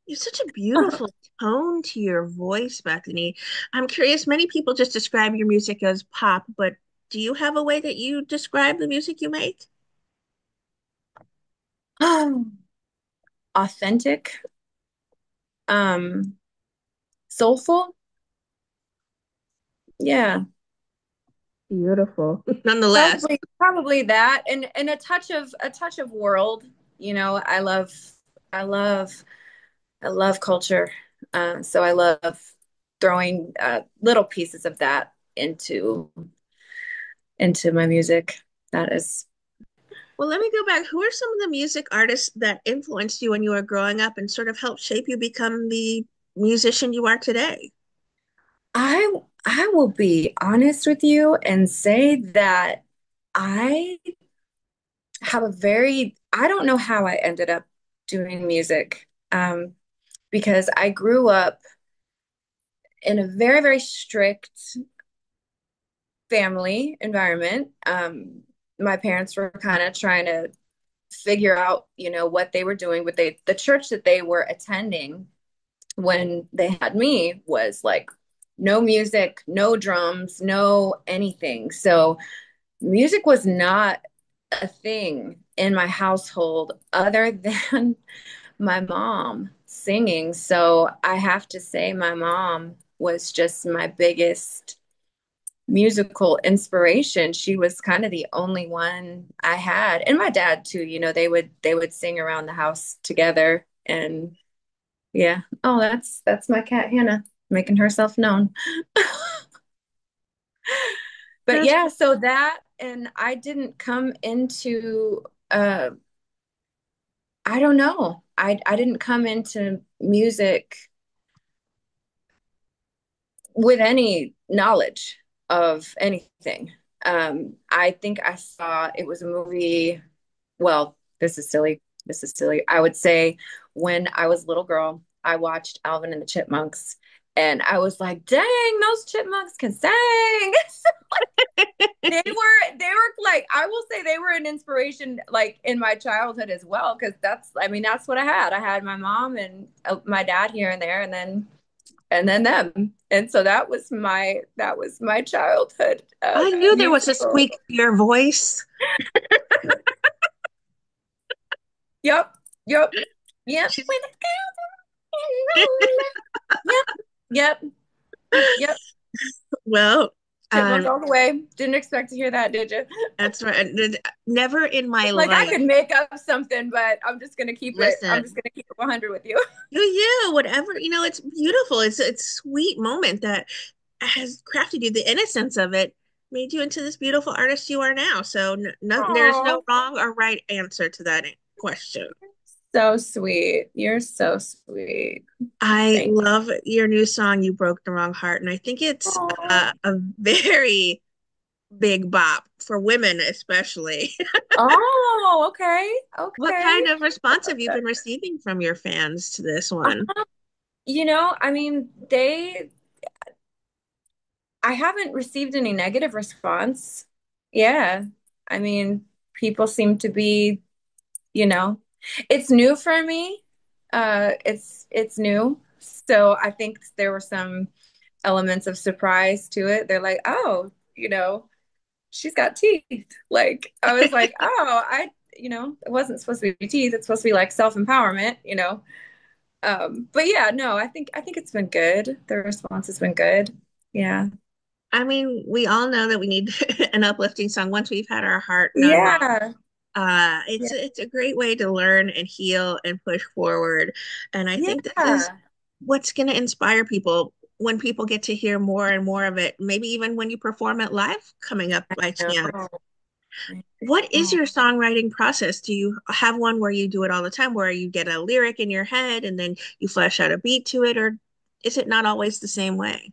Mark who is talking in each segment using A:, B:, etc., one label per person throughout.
A: You have such a beautiful tone to your voice, Bethany. I'm curious, many people just describe your music as pop, but do you have a way that you describe the music you make?
B: Authentic, um, soulful. Yeah,
A: Beautiful. Nonetheless.
B: probably that, and a touch of world. I love I love culture. So I love throwing little pieces of that into my music. That is,
A: Well, let me go back. Who are some of the music artists that influenced you when you were growing up and sort of helped shape you become the musician you are today?
B: I will be honest with you and say that I I don't know how I ended up doing music. Because I grew up in a very, very strict family environment. My parents were kind of trying to figure out, what they were doing, but the church that they were attending when they had me was like no music, no drums, no anything. So music was not a thing in my household other than my mom singing. So I have to say my mom was just my biggest musical inspiration. She was kind of the only one I had. And my dad too, they would sing around the house together. And yeah. Oh, that's my cat Hannah making herself known. But
A: That's
B: yeah, so that, and I didn't come into I don't know. I didn't come into music with any knowledge of anything. I think I saw it was a movie. Well, this is silly. This is silly. I would say when I was a little girl, I watched Alvin and the Chipmunks, and I was like, "Dang, those chipmunks can sing!" They were like, I will say they were an inspiration, like in my childhood as well, because that's what I had. I had my mom and my dad here and there, and then them. And so that was my childhood
A: I knew there was a
B: musical.
A: squeak to your voice.
B: Yep, yep, yep.
A: She's
B: When the Yep, yep, yep.
A: well,
B: Chipmunk
A: um,
B: all the way. Didn't expect to hear that, did you?
A: that's right. Never in my
B: Like I
A: life.
B: could make up something, but I'm just gonna keep it. I'm just
A: Listen,
B: gonna keep it 100 with you.
A: do you, whatever, it's beautiful. It's a sweet moment that has crafted you. The innocence of it made you into this beautiful artist you are now. So no, there's no
B: Oh,
A: wrong or right answer to that question.
B: so sweet. You're so sweet.
A: I
B: Thank
A: love your new song, You Broke the Wrong Heart. And I think it's
B: you.
A: a very big bop for women, especially.
B: Oh, okay.
A: What
B: Okay.
A: kind of response have you been receiving from your fans to this one?
B: I mean, I haven't received any negative response. Yeah. I mean, people seem to be, you know, it's new for me. It's new. So I think there were some elements of surprise to it. They're like, oh, she's got teeth. Like I was like, oh, it wasn't supposed to be teeth. It's supposed to be like self-empowerment. But yeah, no, I think it's been good. The response has been good. Yeah.
A: I mean, we all know that we need an uplifting song once we've had our heart done wrong.
B: Yeah.
A: It's
B: Yeah.
A: it's a great way to learn and heal and push forward. And I think this is
B: Yeah.
A: what's going to inspire people when people get to hear more and more of it. Maybe even when you perform it live coming up by chance.
B: No.
A: What is
B: No.
A: your songwriting process? Do you have one where you do it all the time, where you get a lyric in your head and then you flesh out a beat to it, or is it not always the same way?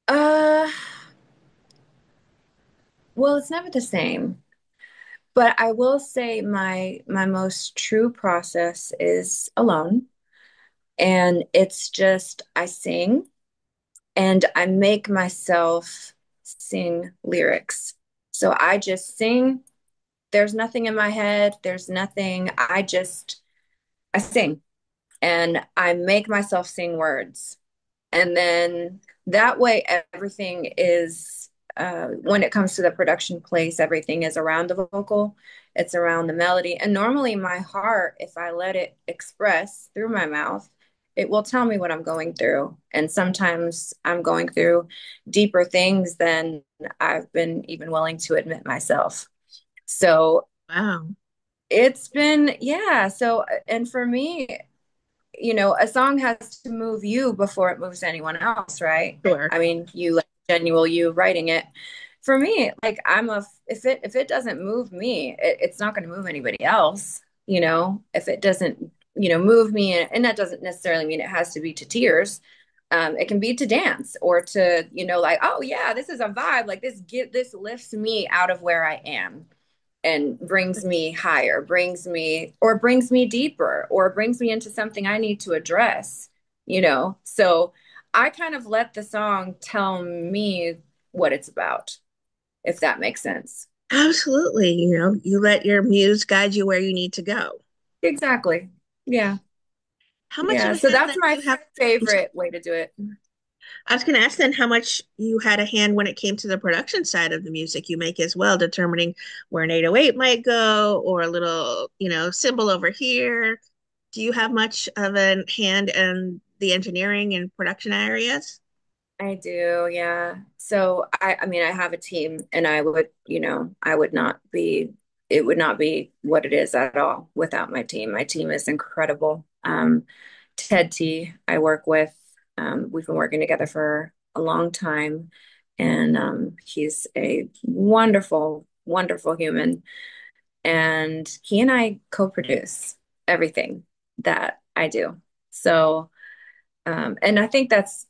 B: Uh, well, it's never the same. But I will say my most true process is alone. And it's just I sing and I make myself sing lyrics. So I just sing. There's nothing in my head. There's nothing. I sing. and I make myself sing words. And then that way, everything is, when it comes to the production place, everything is around the vocal, it's around the melody. And normally, my heart, if I let it express through my mouth, it will tell me what I'm going through. And sometimes I'm going through deeper things than I've been even willing to admit myself. So
A: Wow.
B: it's been, yeah. So, and for me, a song has to move you before it moves anyone else, right?
A: Sure.
B: I mean, you like genuine you writing it. For me, like if it doesn't move me, it's not going to move anybody else. If it doesn't, move me, and that doesn't necessarily mean it has to be to tears. It can be to dance or to, like, oh yeah, this is a vibe. Like this lifts me out of where I am and brings me higher, brings me deeper, or brings me into something I need to address. So I kind of let the song tell me what it's about, if that makes sense.
A: Absolutely. You let your muse guide you where you need to go.
B: Exactly. Yeah.
A: How much of
B: Yeah.
A: a
B: So
A: hand
B: that's
A: then do
B: my
A: you have? I'm sorry.
B: favorite way to do it.
A: I was going to ask then how much you had a hand when it came to the production side of the music you make as well, determining where an 808 might go or a little, cymbal over here. Do you have much of a hand in the engineering and production areas?
B: I do, yeah. So I mean, I have a team, and I would not be, it would not be what it is at all without my team. My team is incredible. Ted T, I work with, we've been working together for a long time, and he's a wonderful, wonderful human. And he and I co-produce everything that I do. So and I think that's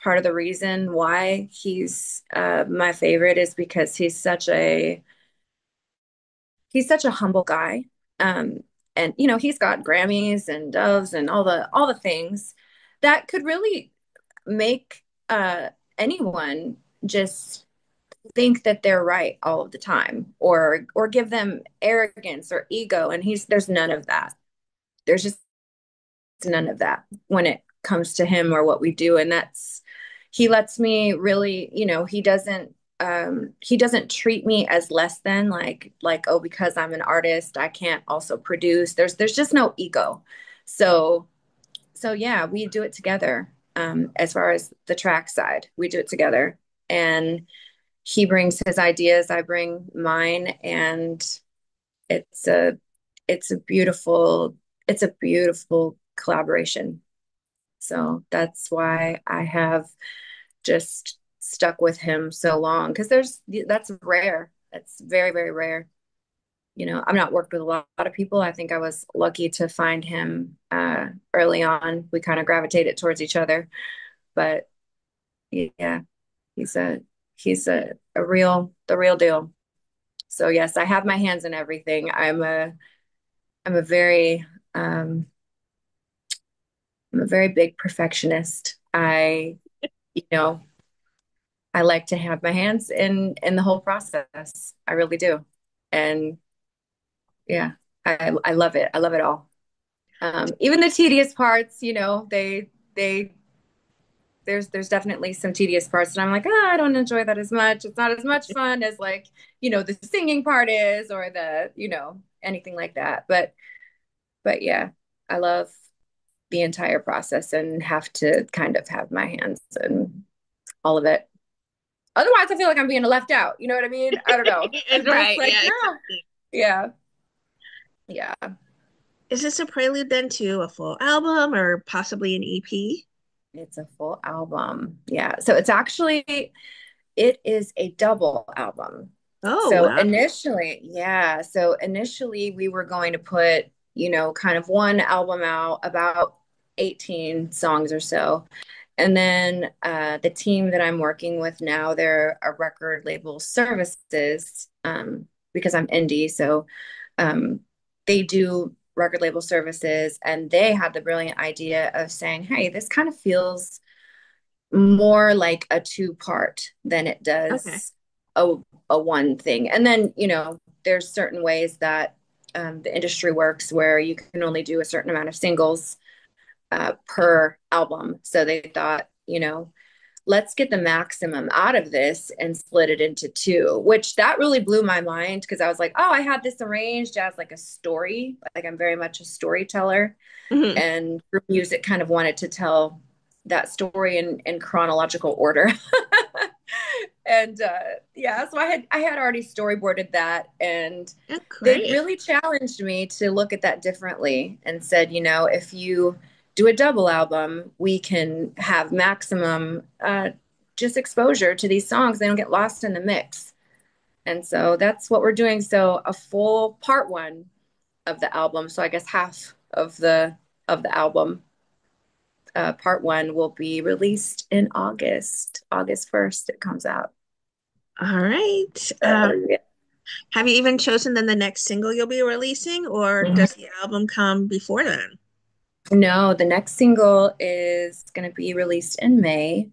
B: part of the reason why he's my favorite is because he's such a humble guy. Um, and he's got Grammys and Doves and all the things that could really make anyone just think that they're right all of the time, or give them arrogance or ego. And there's none of that. There's just none of that when it comes to him or what we do. And he lets me really, he doesn't treat me as less than, like, oh, because I'm an artist I can't also produce. There's just no ego. So yeah, we do it together. As far as the track side, we do it together, and he brings his ideas, I bring mine, and it's a it's a beautiful it's a beautiful collaboration. So that's why I have just stuck with him so long, because that's rare. That's very, very rare. I've not worked with a lot of people. I think I was lucky to find him early on. We kind of gravitated towards each other, but yeah, he's a the real deal. So yes, I have my hands in everything. I'm a very um I'm a very big perfectionist. You know, I like to have my hands in the whole process. I really do. And yeah, I love it. I love it all. Even the tedious parts, they there's definitely some tedious parts, and I'm like, I don't enjoy that as much. It's not as much fun as, like, the singing part is, or anything like that. But yeah, I love the entire process and have to kind of have my hands in all of it. Otherwise, I feel like I'm being left out. You know what I mean? I don't know.
A: That's
B: I'm just
A: right.
B: like,
A: Yeah,
B: no.
A: exactly.
B: Yeah. Yeah.
A: Is this a prelude then to a full album or possibly an EP?
B: It's a full album. Yeah. So it is a double album.
A: Oh,
B: So
A: wow.
B: initially, yeah. So initially we were going to put, kind of one album out, about 18 songs or so. And then the team that I'm working with now, they're a record label services, because I'm indie. So um, they do record label services, and they had the brilliant idea of saying, hey, this kind of feels more like a two-part than it
A: Okay.
B: does a, a one thing. And then, there's certain ways that the industry works where you can only do a certain amount of singles. per album. So they thought, let's get the maximum out of this and split it into two, which that really blew my mind because I was like, oh, I had this arranged as like a story. Like I'm very much a storyteller,
A: Mhm.
B: and group music kind of wanted to tell that story in chronological order. And yeah, so I had already storyboarded that, and
A: Yeah,
B: they
A: great.
B: really challenged me to look at that differently and said, if you do a double album, we can have maximum just exposure to these songs. They don't get lost in the mix. And so that's what we're doing. So a full part one of the album. So I guess half of the album, part one will be released in August 1st. It comes out.
A: All right.
B: Yeah.
A: Have you even chosen then the next single you'll be releasing, or does the album come before then?
B: No, the next single is going to be released in May,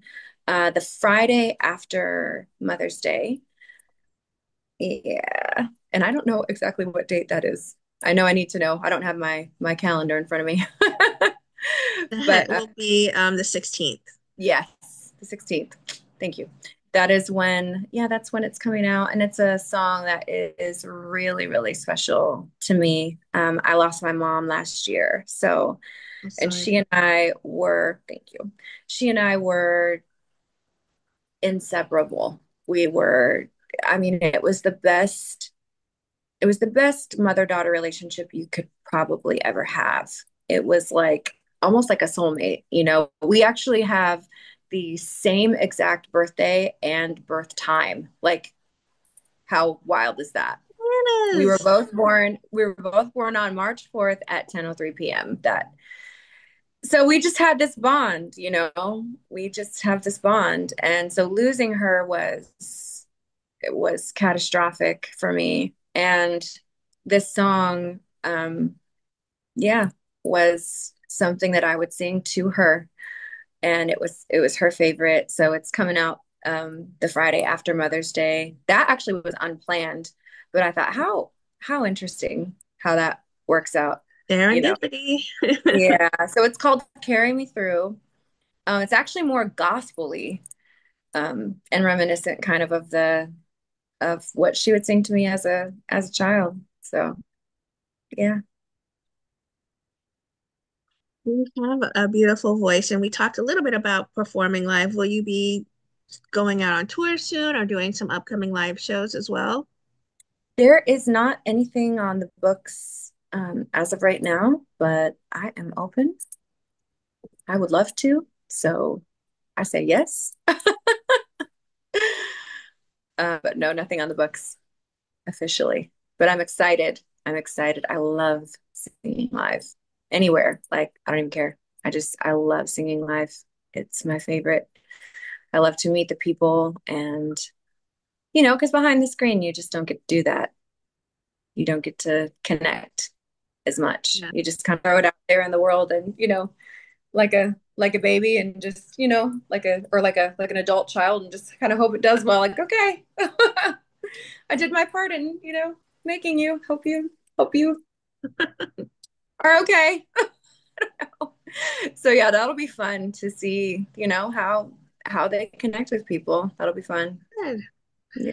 B: the Friday after Mother's Day. Yeah. And I don't know exactly what date that is. I know I need to know. I don't have my calendar in front of me.
A: It
B: But
A: will be the 16th.
B: yes, the 16th. Thank you. That is when, yeah, that's when it's coming out. And it's a song that is really, really special to me. I lost my mom last year. So,
A: I'm
B: and
A: sorry.
B: thank you. She and I were inseparable. We were, I mean, it was the best mother-daughter relationship you could probably ever have. It was like almost like a soulmate. We actually have the same exact birthday and birth time. Like, how wild is that?
A: Yes.
B: We were both born on March 4th at 10:03 p.m. That so we just had this bond. We just have this bond. And so losing her was catastrophic for me. And this song, yeah, was something that I would sing to her. And it was her favorite. So it's coming out the Friday after Mother's Day. That actually was unplanned, but I thought how interesting how that works out, you know.
A: Serendipity.
B: Yeah. So it's called Carry Me Through. It's actually more gospel-y, and reminiscent kind of what she would sing to me as a child. So yeah.
A: You have a beautiful voice, and we talked a little bit about performing live. Will you be going out on tour soon or doing some upcoming live shows as well?
B: There is not anything on the books as of right now, but I am open. I would love to. So I say yes. But no, nothing on the books officially. But I'm excited. I'm excited. I love singing live anywhere. Like, I don't even care. I love singing live. It's my favorite. I love to meet the people and, because behind the screen, you just don't get to do that. You don't get to connect as much.
A: Yeah.
B: You just kind of throw it out there in the world and, like a baby and just, like an adult child and just kind of hope it does well. Like, okay, I did my part in, making you, hope you are okay. So yeah, that'll be fun to see, how they connect with people. That'll be fun.
A: Good.
B: Yeah.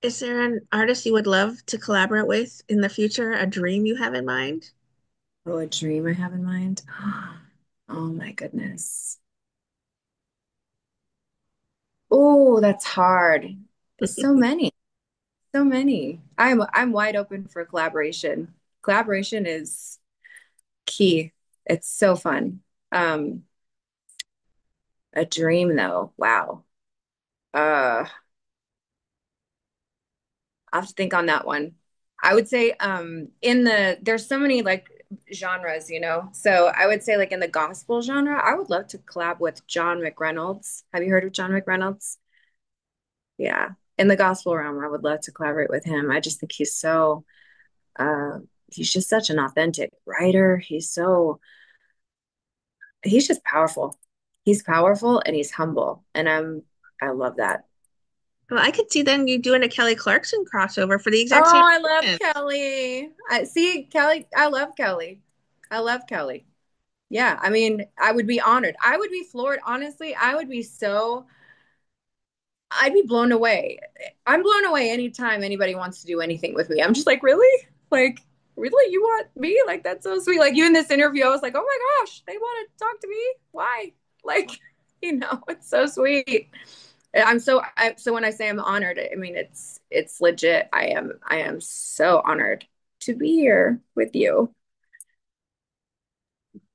A: Is there an artist you would love to collaborate with in the future? A dream you have in mind?
B: Oh, a dream I have in mind. Oh my goodness. Oh, that's hard. So many, so many. I'm wide open for collaboration. Collaboration is key. It's so fun. Um, a dream though. Wow. Uh, I have to think on that one. I would say there's so many like genres. So I would say like in the gospel genre, I would love to collab with John McReynolds. Have you heard of John McReynolds? Yeah. In the gospel realm, I would love to collaborate with him. I just think uh he's just such an authentic writer. He's just powerful. He's powerful and he's humble. And I love that.
A: Well, I could see then you doing a Kelly Clarkson crossover for the exact
B: Oh,
A: same
B: I love
A: reason.
B: Kelly. I see Kelly. I love Kelly. I love Kelly. Yeah, I mean, I would be honored. I would be floored. Honestly, I'd be blown away. I'm blown away anytime anybody wants to do anything with me. I'm just like, really? Like, really? You want me? Like, that's so sweet. Like, you in this interview, I was like, oh my gosh, they want to talk to me? Why? Like, it's so sweet. So when I say I'm honored, I mean, it's legit. I am so honored to be here with you.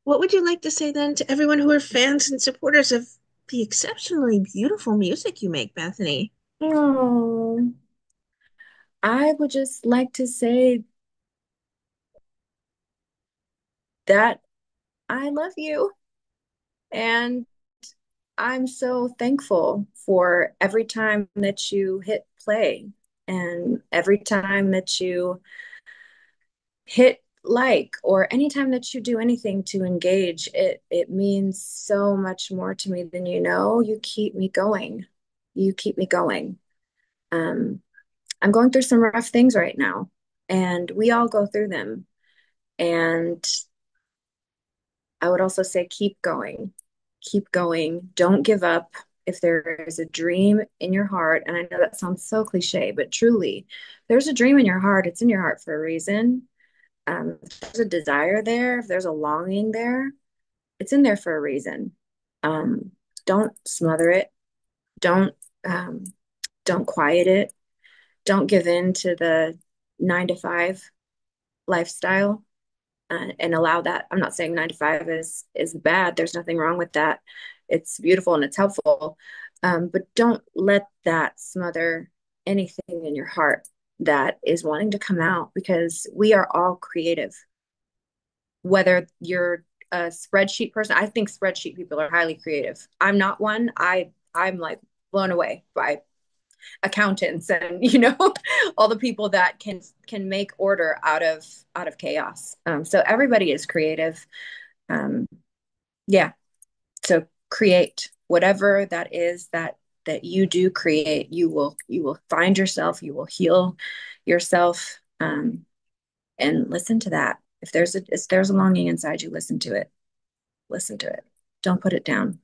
A: What would you like to say then to everyone who are fans and supporters of the exceptionally beautiful music you make, Bethany?
B: Oh, I would just like to say that I love you. And I'm so thankful for every time that you hit play and every time that you hit like or anytime that you do anything to engage. It means so much more to me than you know. You keep me going. You keep me going. Um, I'm going through some rough things right now, and we all go through them. And I would also say keep going. Keep going. Don't give up. If there is a dream in your heart, and I know that sounds so cliche, but truly, there's a dream in your heart. It's in your heart for a reason. If there's a desire there, if there's a longing there, it's in there for a reason. Um, don't smother it. Don't um, don't quiet it. Don't give in to the 9 to 5 lifestyle and allow that. I'm not saying 9 to 5 is bad. There's nothing wrong with that. It's beautiful and it's helpful. But don't let that smother anything in your heart that is wanting to come out because we are all creative. Whether you're a spreadsheet person, I think spreadsheet people are highly creative. I'm not one. I'm like blown away by accountants and all the people that can make order out of chaos. So everybody is creative. um, yeah, so create whatever that is that you do create. You will find yourself, you will heal yourself. And listen to that. If there's a longing inside you, listen to it. Listen to it. Don't put it down.